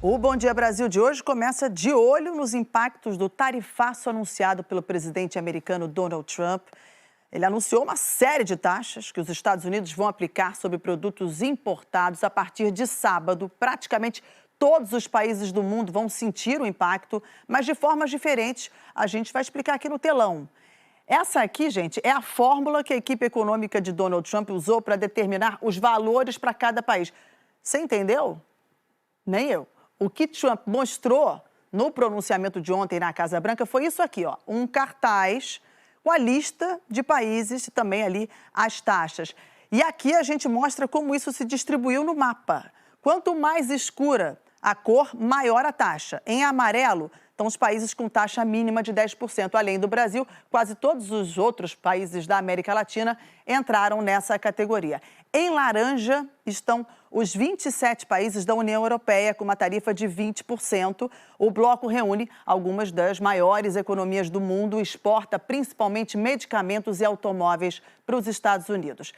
O Bom Dia Brasil de hoje começa de olho nos impactos do tarifaço anunciado pelo presidente americano Donald Trump. Ele anunciou uma série de taxas que os Estados Unidos vão aplicar sobre produtos importados a partir de sábado. Praticamente todos os países do mundo vão sentir o impacto, mas de formas diferentes. A gente vai explicar aqui no telão. Essa aqui, gente, é a fórmula que a equipe econômica de Donald Trump usou para determinar os valores para cada país. Você entendeu? Nem eu. O que Trump mostrou no pronunciamento de ontem na Casa Branca foi isso aqui, ó, um cartaz com a lista de países e também ali as taxas. E aqui a gente mostra como isso se distribuiu no mapa. Quanto mais escura a cor, maior a taxa. Em amarelo estão os países com taxa mínima de 10%. Além do Brasil, quase todos os outros países da América Latina entraram nessa categoria. Em laranja estão os 27 países da União Europeia com uma tarifa de 20%. O bloco reúne algumas das maiores economias do mundo, exporta principalmente medicamentos e automóveis para os Estados Unidos.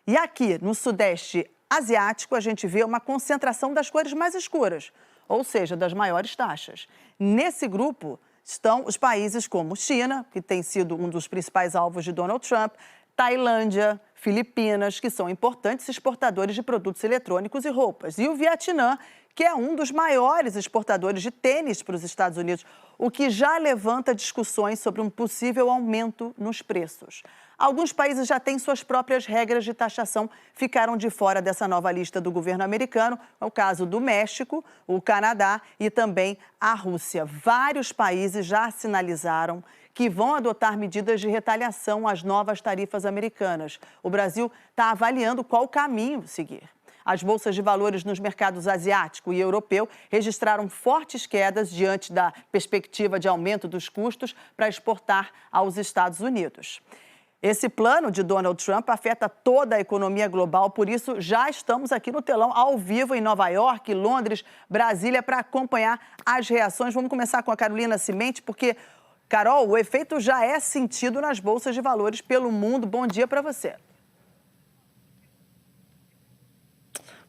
E aqui, no Sudeste Asiático, a gente vê uma concentração das cores mais escuras, ou seja, das maiores taxas. Nesse grupo estão os países como China, que tem sido um dos principais alvos de Donald Trump, Tailândia, Filipinas, que são importantes exportadores de produtos eletrônicos e roupas, e o Vietnã, que é um dos maiores exportadores de tênis para os Estados Unidos, o que já levanta discussões sobre um possível aumento nos preços. Alguns países já têm suas próprias regras de taxação, ficaram de fora dessa nova lista do governo americano, é o caso do México, o Canadá e também a Rússia. Vários países já sinalizaram que vão adotar medidas de retaliação às novas tarifas americanas. O Brasil está avaliando qual caminho seguir. As bolsas de valores nos mercados asiático e europeu registraram fortes quedas diante da perspectiva de aumento dos custos para exportar aos Estados Unidos. Esse plano de Donald Trump afeta toda a economia global, por isso já estamos aqui no telão, ao vivo, em Nova York, Londres, Brasília, para acompanhar as reações. Vamos começar com a Carolina Cimente, porque, Carol, o efeito já é sentido nas bolsas de valores pelo mundo. Bom dia para você.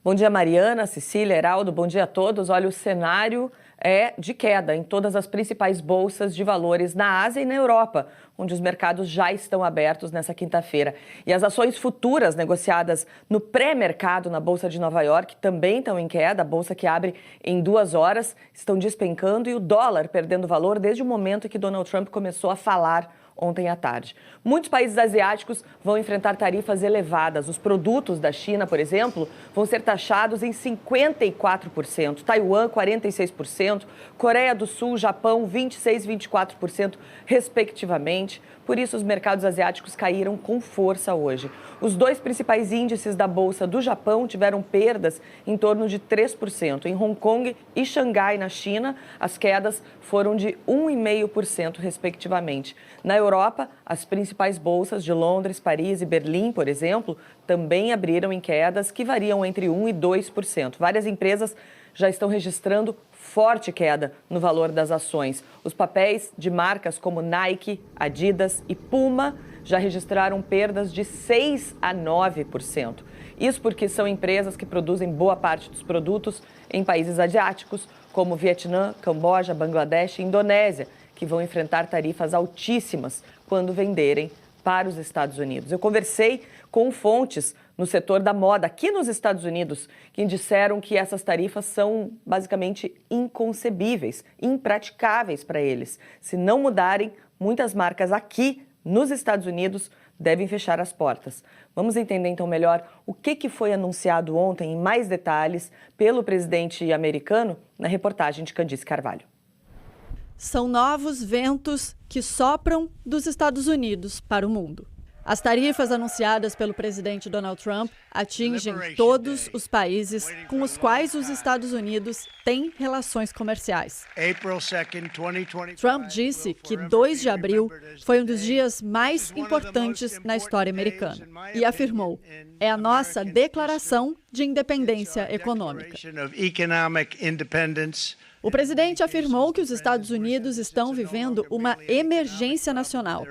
Bom dia, Mariana, Cecília, Heraldo, bom dia a todos. Olha, o cenário é de queda em todas as principais bolsas de valores na Ásia e na Europa, onde os mercados já estão abertos nessa quinta-feira. E as ações futuras negociadas no pré-mercado na Bolsa de Nova York também estão em queda. A bolsa que abre em 2 horas estão despencando e o dólar perdendo valor desde o momento que Donald Trump começou a falar ontem à tarde. Muitos países asiáticos vão enfrentar tarifas elevadas. Os produtos da China, por exemplo, vão ser taxados em 54%, Taiwan 46%, Coreia do Sul, Japão 26% e 24%, respectivamente. Por isso, os mercados asiáticos caíram com força hoje. Os 2 principais índices da Bolsa do Japão tiveram perdas em torno de 3%. Em Hong Kong e Xangai, na China, as quedas foram de 1,5%, respectivamente. Na Europa, as principais bolsas de Londres, Paris e Berlim, por exemplo, também abriram em quedas que variam entre 1% e 2%. Várias empresas já estão registrando forte queda no valor das ações. Os papéis de marcas como Nike, Adidas e Puma já registraram perdas de 6% a 9%. Isso porque são empresas que produzem boa parte dos produtos em países asiáticos, como Vietnã, Camboja, Bangladesh e Indonésia, que vão enfrentar tarifas altíssimas quando venderem para os Estados Unidos. Eu conversei com fontes no setor da moda aqui nos Estados Unidos, que disseram que essas tarifas são basicamente inconcebíveis, impraticáveis para eles. Se não mudarem, muitas marcas aqui nos Estados Unidos devem fechar as portas. Vamos entender então melhor o que foi anunciado ontem em mais detalhes pelo presidente americano na reportagem de Candice Carvalho. São novos ventos que sopram dos Estados Unidos para o mundo. As tarifas anunciadas pelo presidente Donald Trump atingem todos os países com os quais os Estados Unidos têm relações comerciais. Trump disse que 2 de abril foi um dos dias mais importantes na história americana e afirmou: é a nossa declaração de independência econômica. O presidente afirmou que os Estados Unidos estão vivendo uma emergência nacional.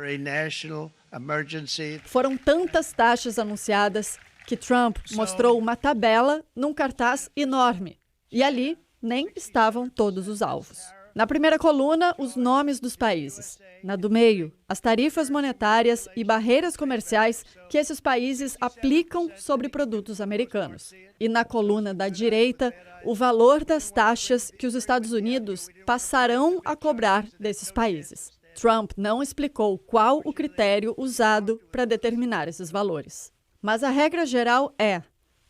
Foram tantas taxas anunciadas que Trump mostrou uma tabela num cartaz enorme. E ali nem estavam todos os alvos. Na primeira coluna, os nomes dos países. Na do meio, as tarifas monetárias e barreiras comerciais que esses países aplicam sobre produtos americanos. E na coluna da direita, o valor das taxas que os Estados Unidos passarão a cobrar desses países. Trump não explicou qual o critério usado para determinar esses valores. Mas a regra geral é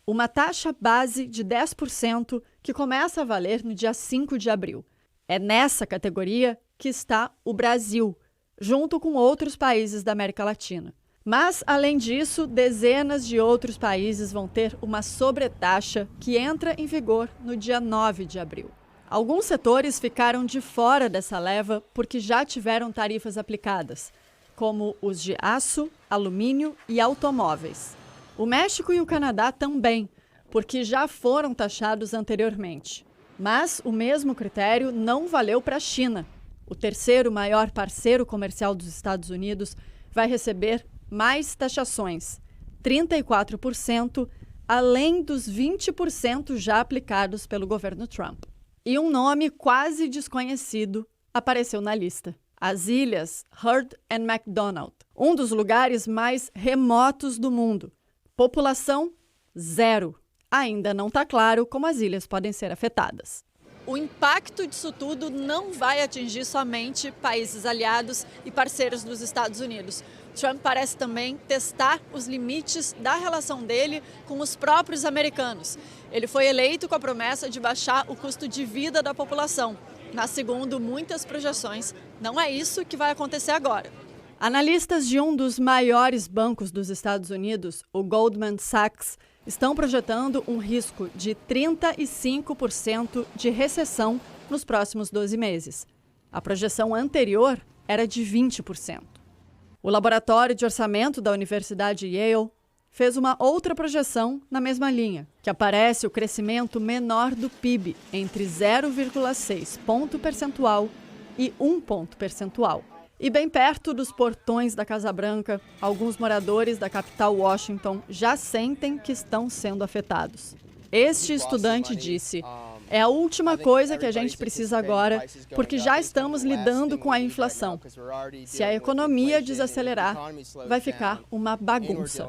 uma taxa base de 10% que começa a valer no dia 5 de abril. É nessa categoria que está o Brasil, junto com outros países da América Latina. Mas, além disso, dezenas de outros países vão ter uma sobretaxa que entra em vigor no dia 9 de abril. Alguns setores ficaram de fora dessa leva porque já tiveram tarifas aplicadas, como os de aço, alumínio e automóveis. O México e o Canadá também, porque já foram taxados anteriormente. Mas o mesmo critério não valeu para a China. O terceiro maior parceiro comercial dos Estados Unidos vai receber mais taxações, 34%, além dos 20% já aplicados pelo governo Trump. E um nome quase desconhecido apareceu na lista: as Ilhas Heard and McDonald, um dos lugares mais remotos do mundo. População zero. Ainda não está claro como as ilhas podem ser afetadas. O impacto disso tudo não vai atingir somente países aliados e parceiros dos Estados Unidos. Trump parece também testar os limites da relação dele com os próprios americanos. Ele foi eleito com a promessa de baixar o custo de vida da população. Mas, segundo muitas projeções, não é isso que vai acontecer agora. Analistas de um dos maiores bancos dos Estados Unidos, o Goldman Sachs, estão projetando um risco de 35% de recessão nos próximos 12 meses. A projeção anterior era de 20%. O Laboratório de Orçamento da Universidade Yale fez uma outra projeção na mesma linha, que aparece o crescimento menor do PIB entre 0,6 ponto percentual e 1 ponto percentual. E bem perto dos portões da Casa Branca, alguns moradores da capital Washington já sentem que estão sendo afetados. Este estudante disse: é a última coisa que a gente precisa agora, porque já estamos lidando com a inflação. Se a economia desacelerar, vai ficar uma bagunça.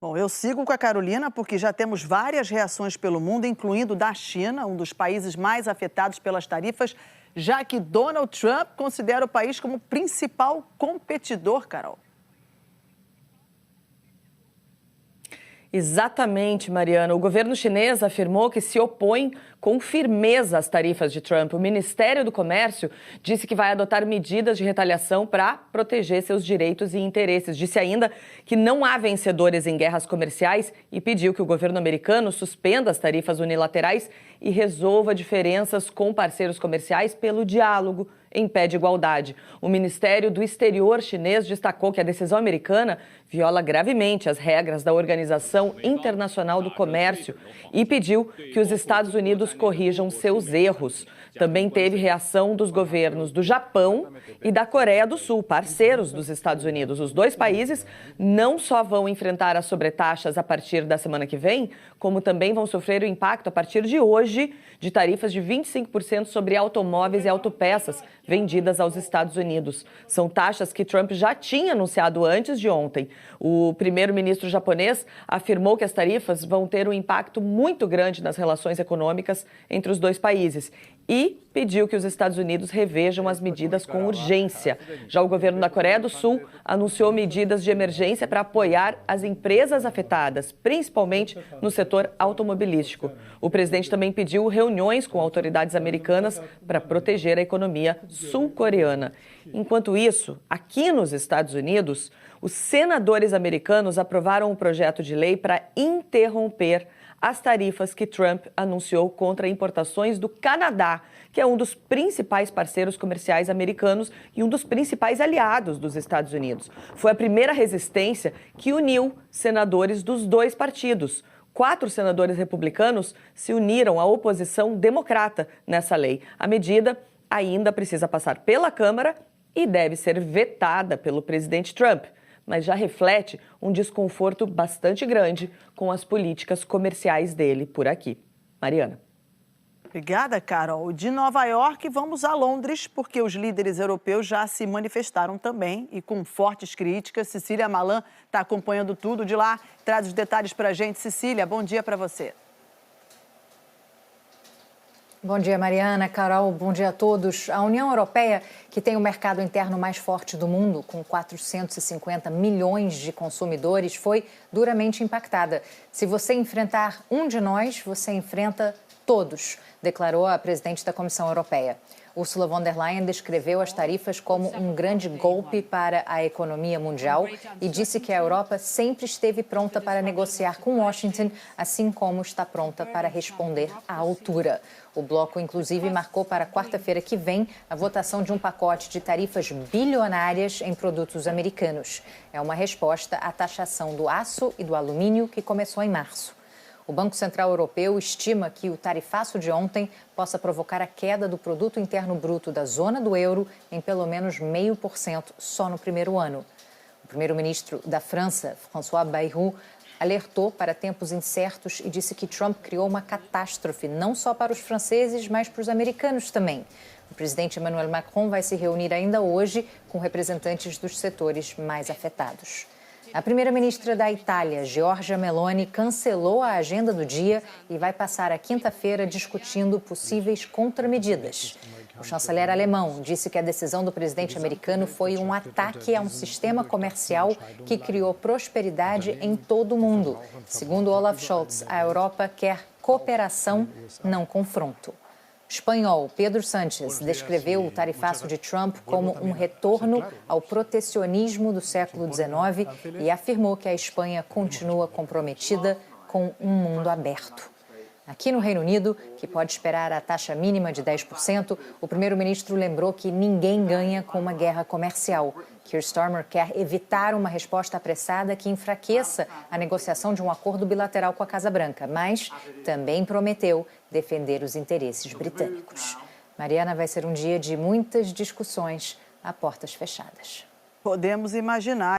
Bom, eu sigo com a Carolina porque já temos várias reações pelo mundo, incluindo da China, um dos países mais afetados pelas tarifas, já que Donald Trump considera o país como principal competidor, Carol. Exatamente, Mariana. O governo chinês afirmou que se opõe com firmeza às tarifas de Trump. O Ministério do Comércio disse que vai adotar medidas de retaliação para proteger seus direitos e interesses. Disse ainda que não há vencedores em guerras comerciais e pediu que o governo americano suspenda as tarifas unilaterais e resolva diferenças com parceiros comerciais pelo diálogo em pé de igualdade. O Ministério do Exterior chinês destacou que a decisão americana viola gravemente as regras da Organização Internacional do Comércio e pediu que os Estados Unidos corrijam seus erros. Também teve reação dos governos do Japão e da Coreia do Sul, parceiros dos Estados Unidos. Os dois países não só vão enfrentar as sobretaxas a partir da semana que vem, como também vão sofrer o impacto a partir de hoje de tarifas de 25% sobre automóveis e autopeças vendidas aos Estados Unidos. São taxas que Trump já tinha anunciado antes de ontem. O primeiro-ministro japonês afirmou que as tarifas vão ter um impacto muito grande nas relações econômicas entre os dois países e pediu que os Estados Unidos revejam as medidas com urgência. Já o governo da Coreia do Sul anunciou medidas de emergência para apoiar as empresas afetadas, principalmente no setor automobilístico. O presidente também pediu reuniões com autoridades americanas para proteger a economia sul-coreana. Enquanto isso, aqui nos Estados Unidos, os senadores americanos aprovaram um projeto de lei para interromper as tarifas que Trump anunciou contra importações do Canadá, que é um dos principais parceiros comerciais americanos e um dos principais aliados dos Estados Unidos. Foi a primeira resistência que uniu senadores dos dois partidos. 4 senadores republicanos se uniram à oposição democrata nessa lei. A medida ainda precisa passar pela Câmara e deve ser vetada pelo presidente Trump. mas já reflete um desconforto bastante grande com as políticas comerciais dele por aqui. Mariana. Obrigada, Carol. De Nova York, vamos a Londres, porque os líderes europeus já se manifestaram também e com fortes críticas. Cecília Malan está acompanhando tudo de lá. Traz os detalhes para a gente. Cecília, bom dia para você. Bom dia, Mariana, Carol, bom dia a todos. A União Europeia, que tem o mercado interno mais forte do mundo, com 450 milhões de consumidores, foi duramente impactada. Se você enfrentar um de nós, você enfrenta todos, declarou a presidente da Comissão Europeia. Ursula von der Leyen descreveu as tarifas como um grande golpe para a economia mundial e disse que a Europa sempre esteve pronta para negociar com Washington, assim como está pronta para responder à altura. O bloco, inclusive, marcou para quarta-feira que vem a votação de um pacote de tarifas bilionárias em produtos americanos. É uma resposta à taxação do aço e do alumínio que começou em março. O Banco Central Europeu estima que o tarifaço de ontem possa provocar a queda do produto interno bruto da zona do euro em pelo menos 0,5% só no primeiro ano. O primeiro-ministro da França, François Bayrou, alertou para tempos incertos e disse que Trump criou uma catástrofe não só para os franceses, mas para os americanos também. O presidente Emmanuel Macron vai se reunir ainda hoje com representantes dos setores mais afetados. A primeira-ministra da Itália, Giorgia Meloni, cancelou a agenda do dia e vai passar a quinta-feira discutindo possíveis contramedidas. O chanceler alemão disse que a decisão do presidente americano foi um ataque a um sistema comercial que criou prosperidade em todo o mundo. Segundo Olaf Scholz, a Europa quer cooperação, não confronto. O espanhol Pedro Sánchez descreveu o tarifaço de Trump como um retorno ao protecionismo do século XIX e afirmou que a Espanha continua comprometida com um mundo aberto. Aqui no Reino Unido, que pode esperar a taxa mínima de 10%, o primeiro-ministro lembrou que ninguém ganha com uma guerra comercial. Keir Starmer quer evitar uma resposta apressada que enfraqueça a negociação de um acordo bilateral com a Casa Branca, mas também prometeu defender os interesses britânicos. Mariana, vai ser um dia de muitas discussões a portas fechadas. Podemos imaginar.